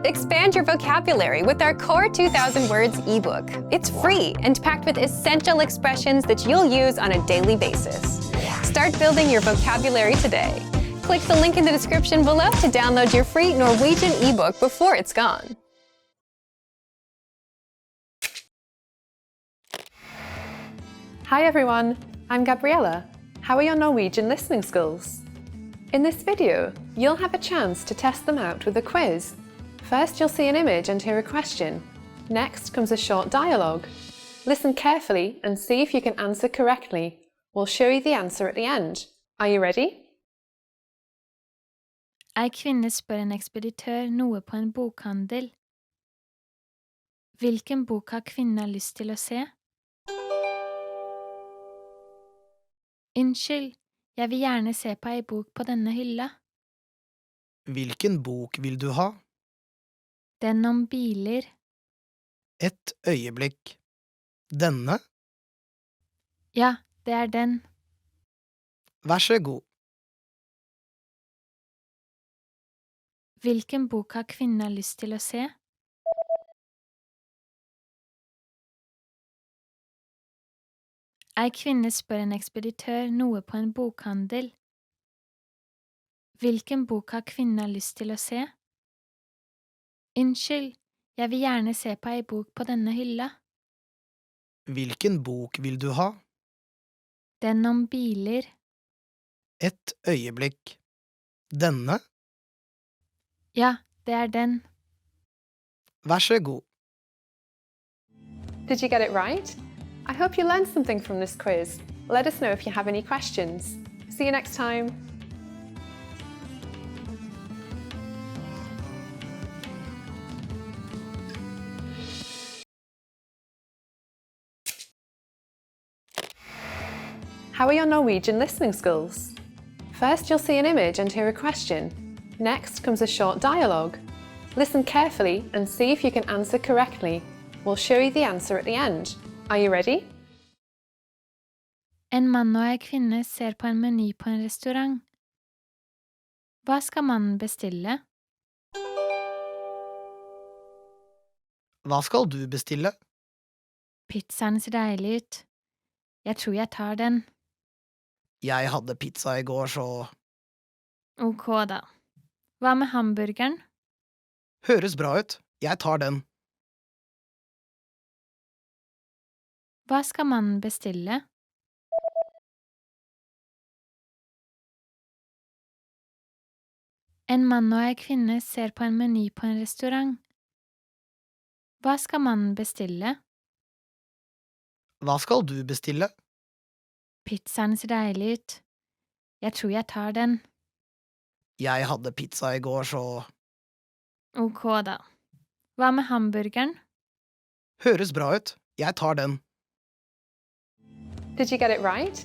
Expand your vocabulary with our Core 2000 Words ebook. It's free and packed with essential expressions that you'll use on a daily basis. Start building your vocabulary today. Click the link in the description below to download your free Norwegian ebook before it's gone. Hi everyone, I'm Gabriella. How are your Norwegian listening skills? In this video, you'll have a chance to test them out with a quiz. First, you'll see an image and hear a question. Next comes a short dialogue. Listen carefully and see if you can answer correctly. We'll show you the answer at the end. Are you ready? Ei kvinne spør en ekspeditør noe på en bokhandel. Hvilken bok har kvinnen lyst til å se? Unnskyld, jeg vil gjerne se på ei bok på denne hylla. Hvilken bok vil du ha? Den om biler. Et øyeblikk. Denne? Ja, det er den. Vær så god. Hvilken bok har kvinnen lyst til å se? Ei kvinne spør en ekspeditør noe på en bokhandel. Hvilken bok har kvinnen lyst til å se? Unnskyld, jeg vil gjerne se på ei bok på denne hylla. Hvilken bok vil du ha? Den om biler. Et øyeblikk. Denne? Ja, det er den. Vær så god. Did you get it right? I hope you learned something from this quiz. Let us know if you have any questions. See you next time. How are your Norwegian listening skills? First, you'll see an image and hear a question. Next comes a short dialogue. Listen carefully and see if you can answer correctly. We'll show you the answer at the end. Are you ready? En mann og ei kvinne ser på en meny på en restaurant. Hva skal mannen bestille? Hva skal du bestille? Pizzaen ser deilig ut. Jeg tror jeg tar den. Jeg hadde pizza i går, så… Ok da. Hva med hamburgeren? Høres bra ut. Jeg tar den. Hva skal mannen bestille? En mann og ei kvinne ser på en meny på en restaurant. Hva skal mannen bestille? Hva skal du bestille? Pizzaen ser deilig ut. Jeg tror jeg tar den. Jeg hadde pizza i går, så… Ok da. Hva med hamburgeren? Høres bra ut. Jeg tar den. Did you get it right?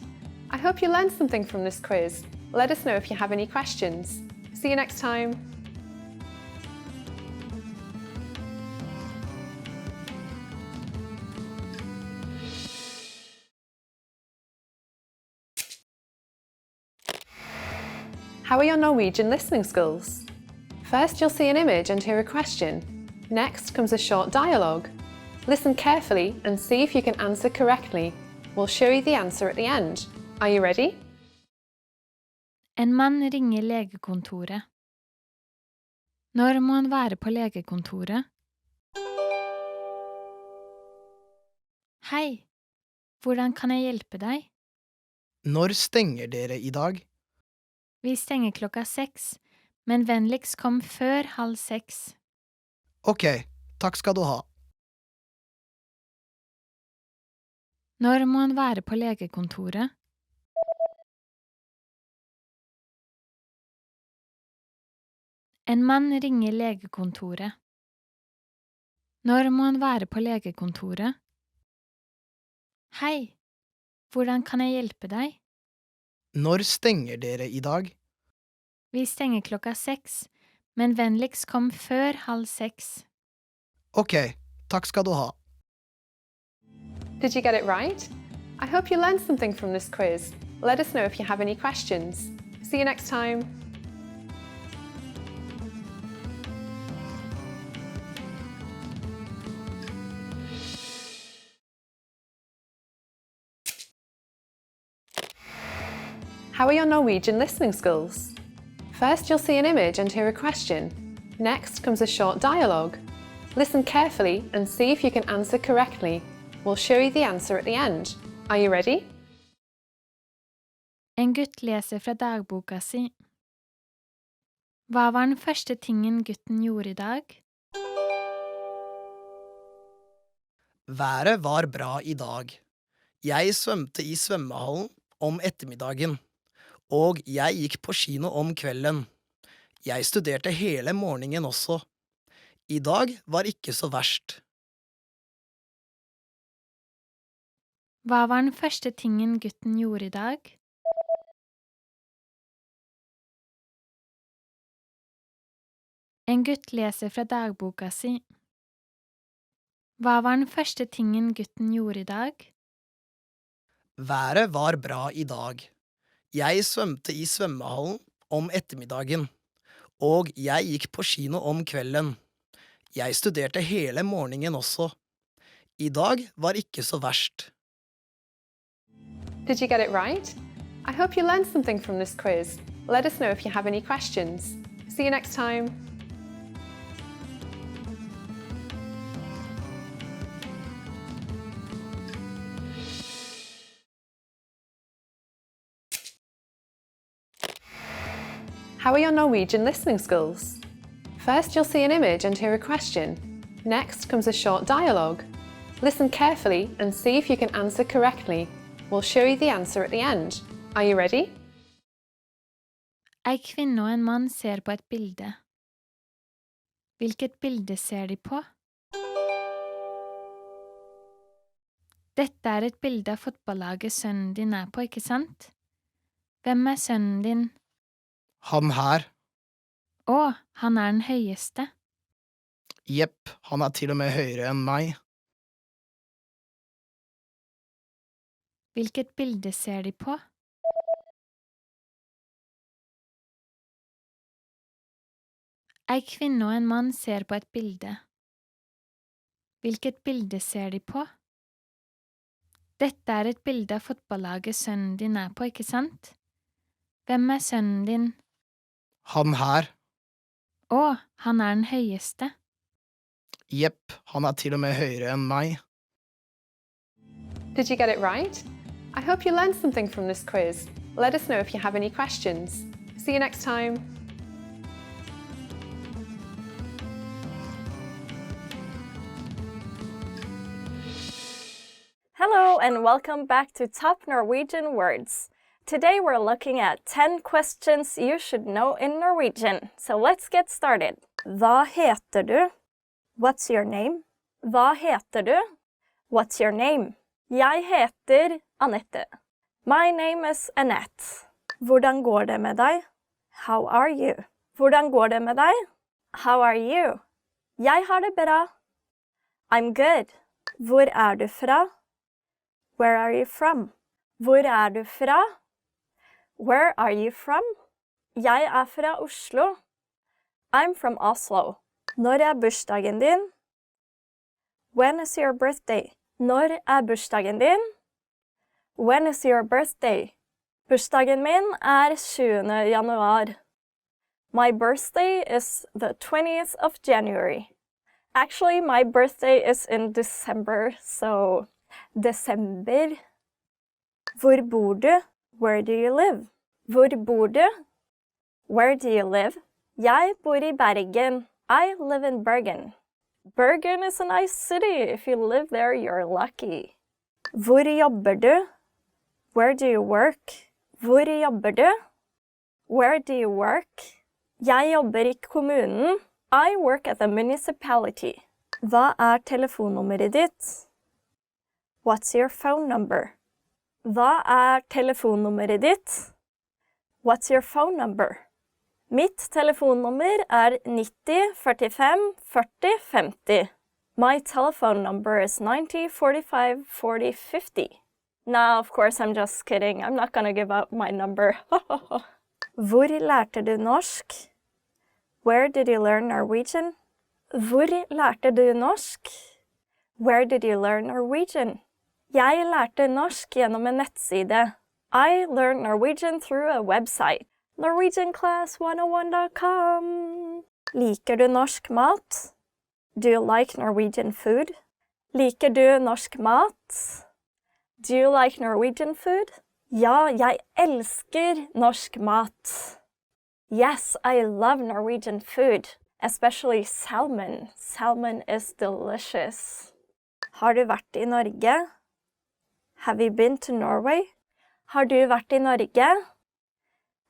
I hope you learned something from this quiz. Let us know if you have any questions. See you next time. How are your Norwegian listening skills? First, you'll see an image and hear a question. Next comes a short dialogue. Listen carefully and see if you can answer correctly. We'll show you the answer at the end. Are you ready? En mann ringer legekontoret. Når må han være på legekontoret? Hei, hvordan kan jeg hjelpe deg? Når stenger dere i dag? Vi stenger 6:00, men vennligst kom før 5:30. Ok, takk skal du ha. Når må han være på legekontoret? En mann ringer legekontoret. Når må han være på legekontoret? Hei, hvordan kan jeg hjelpe deg? Når stenger dere i dag? Vi stenger 6:00, men vennligst kom før 5:30. Ok, takk skal du ha. Did you get it right? I hope you learned something from this quiz. Let us know if you have any questions. See you next time. How are your Norwegian listening skills? First, you'll see an image and hear a question. Next comes a short dialogue. Listen carefully and see if you can answer correctly. We'll show you the answer at the end. Are you ready? En gutt leser fra dagboka si. Hva var den første tingen gutten gjorde I dag? Været var bra I dag. Jeg svømte I svømmehallen om ettermiddagen, og jeg gikk på kino om kvelden. Jeg studerte hele morgenen også. I dag var ikke så verst. Hva var den første tingen gutten gjorde I dag? En gutt leser fra dagboka si. Hva var den første tingen gutten gjorde I dag? Været var bra I dag. Jeg svømte I svømmehallen om ettermiddagen, og jeg gikk på kino om kvelden. Jeg studerte hele morgenen også. I dag var ikke så verst. Did you get it right? I hope you learned something from this quiz. Let us know if you have any questions. See you next time. How are your Norwegian listening skills? First, you'll see an image and hear a question. Next comes a short dialogue. Listen carefully and see if you can answer correctly. We'll show you the answer at the end. Are you ready? Ei kvinne og en mann ser på et bilde. Hvilket bilde ser de på? Dette et bilde av fotballaget sønnen din på, ikke sant? Hvem sønnen din? Han her. Å, han den høyeste. Jepp, han til og med høyere enn meg. Hvilket bilde ser de på? Ei kvinne og en mann ser på et bilde. Hvilket bilde ser de på? Dette et bilde av fotballaget sønnen din på, ikke sant? Hvem sønnen din? Han her. Å, han den høyeste. Jepp, han til og med høyere enn meg. Did you get it right? I hope you learned something from this quiz. Let us know if you have any questions. See you next time. Hello and welcome back to Top Norwegian Words. Today we're looking at 10 questions you should know in Norwegian. So let's get started. Hva heter du? What's your name? Hva heter du? What's your name? Jeg heter Annette. My name is Annette. Hvordan går det med deg? How are you? Hvordan går det med deg? How are you? Jeg har det bra. I'm good. Hvor du fra? Where are you from? Hvor du fra? Where are you from? Jeg fra Oslo. I'm from Oslo. Når bursdagen din? When is your birthday? Når bursdagen din? When is your birthday? Bursdagen min 20. januar. My birthday is the 20th of January. Actually, my birthday is in December, so Desember. Hvor bor du? Where do you live? Hvor bor du? Where do you live? Jeg bor I Bergen. I live in Bergen. Bergen is a nice city. If you live there, you're lucky. Hvor jobber du? Where do you work? Hvor jobber du? Where do you work? Jeg jobber I kommunen. I work at the municipality. Hva telefonnummeret ditt? What's your phone number? Hva telefonnummeret ditt? What's your phone number? Mitt telefonnummer 90 45 40 50. My telephone number is 90 45 40 50. No, of course, I'm just kidding. I'm not gonna give out my number. Hvor lærte du norsk? Where did you learn Norwegian? Hvor lærte du norsk? Where did you learn Norwegian? Jeg lærte norsk gjennom en nettside. I learned Norwegian through a website, norwegianclass101.com. Liker du norsk mat? Do you like Norwegian food? Liker du norsk mat? Do you like Norwegian food? Ja, jeg elsker norsk mat. Yes, I love Norwegian food, especially salmon. Salmon is delicious. Har du vært I Norge? Have you been to Norway? Har du vært I Norge?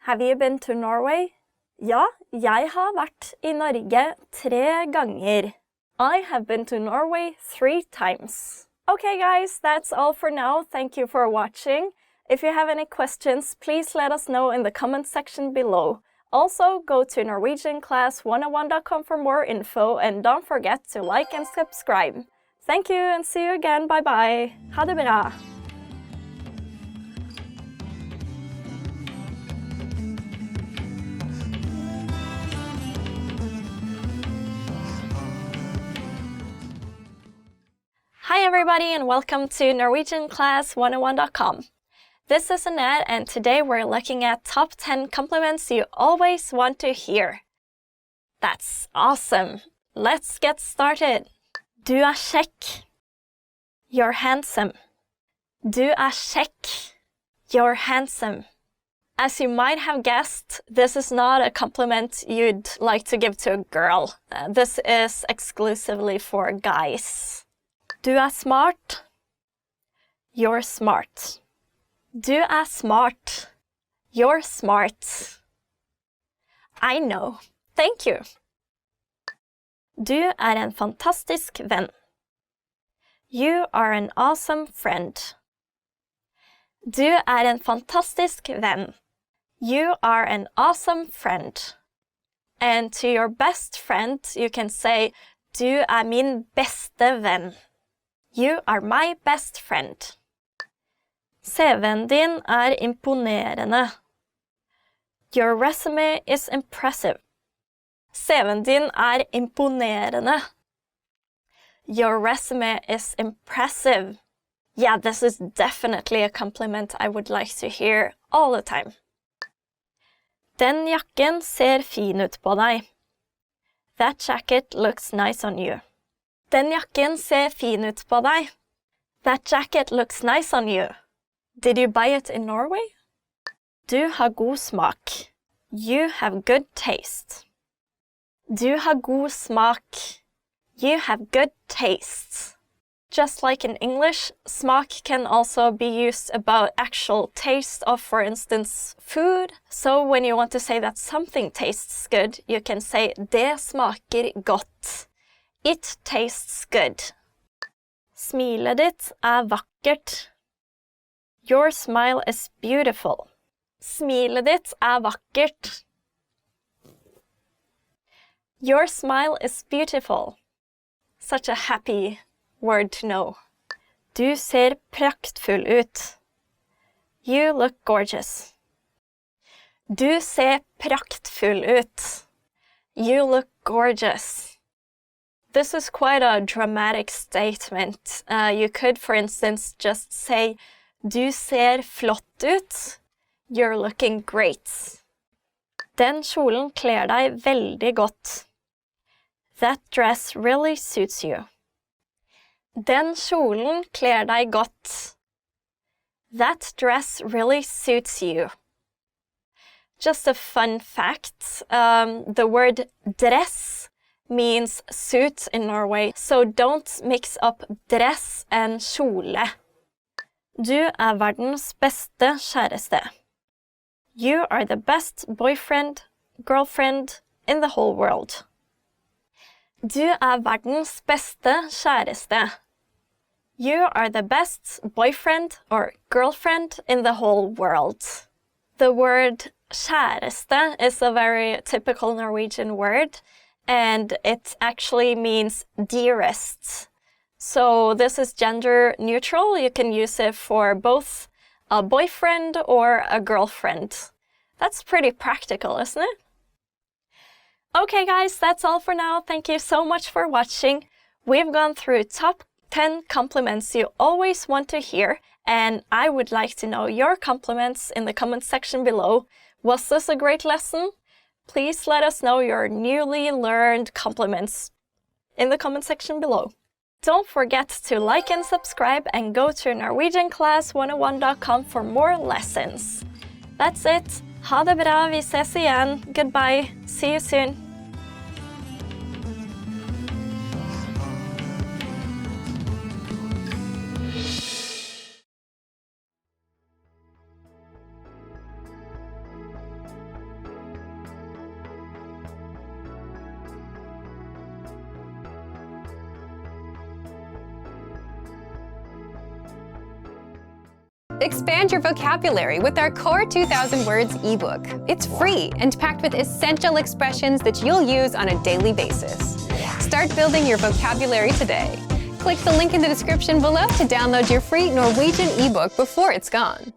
Have you been to Norway? Ja, jeg har vært I Norge 3 ganger. I have been to Norway 3 times. Okay guys, that's all for now. Thank you for watching. If you have any questions, please let us know in the comment section below. Also, go to norwegianclass101.com for more info and don't forget to like and subscribe. Thank you and see you again. Bye bye. Ha det bra. Hi everybody and welcome to norwegianclass101.com. This is Annette and today we're looking at top 10 compliments you always want to hear. That's awesome. Let's get started. Du kjekk. You're handsome. Du kjekk. You're handsome. As you might have guessed, this is not a compliment you'd like to give to a girl. This is exclusively for guys. Du smart. You're smart. Du smart. You're smart. I know. Thank you. Du en fantastisk venn. You are an awesome friend. Du en fantastisk venn. You are an awesome friend. And to your best friend, you can say, du min beste venn. You are my best friend. CV-en din imponerende. Your resume is impressive. CV-en din imponerende. Your resume is impressive. Yeah, this is definitely a compliment I would like to hear all the time. Den jakken ser fin ut på deg. That jacket looks nice on you. Den jakken ser fin ut på deg. That jacket looks nice on you. Did you buy it in Norway? Du har god smak. You have good taste. Du har god smak. You have good taste. Just like in English, smak can also be used about actual taste of, for instance, food. So when you want to say that something tastes good, you can say det smaker godt. It tastes good. Smilet ditt vakkert. Your smile is beautiful. Smilet ditt vakkert. Your smile is beautiful. Such a happy word to know. Du ser praktfull ut. You look gorgeous. Du ser praktfull ut. You look gorgeous. This is quite a dramatic statement. You could, for instance, just say, du ser flott ut. You're looking great. Den kjolen kler deg veldig godt. That dress really suits you. Den kjolen kler deg godt. That dress really suits you. Just a fun fact, the word dress means suit in Norway, so don't mix up dress and kjole. Du verdens beste kjæreste. You are the best boyfriend, girlfriend in the whole world. Du verdens beste kjæreste. You are the best boyfriend or girlfriend in the whole world. The word kjæreste is a very typical Norwegian word, and it actually means dearest. So this is gender neutral. You can use it for both a boyfriend or a girlfriend. That's pretty practical, isn't it? Okay guys, that's all for now. Thank you so much for watching. We've gone through top 10 compliments you always want to hear, And I would like to know your compliments in the comment section below. Was this a great lesson? Please let us know your newly learned compliments in the comment section below. Don't forget to like and subscribe and go to norwegianclass101.com for more lessons. That's it. Ha det bra, vi ses igjen. Goodbye. See you soon. Expand your vocabulary with our Core 2000 Words ebook. It's free and packed with essential expressions that you'll use on a daily basis. Start building your vocabulary today. Click the link in the description below to download your free Norwegian ebook before it's gone.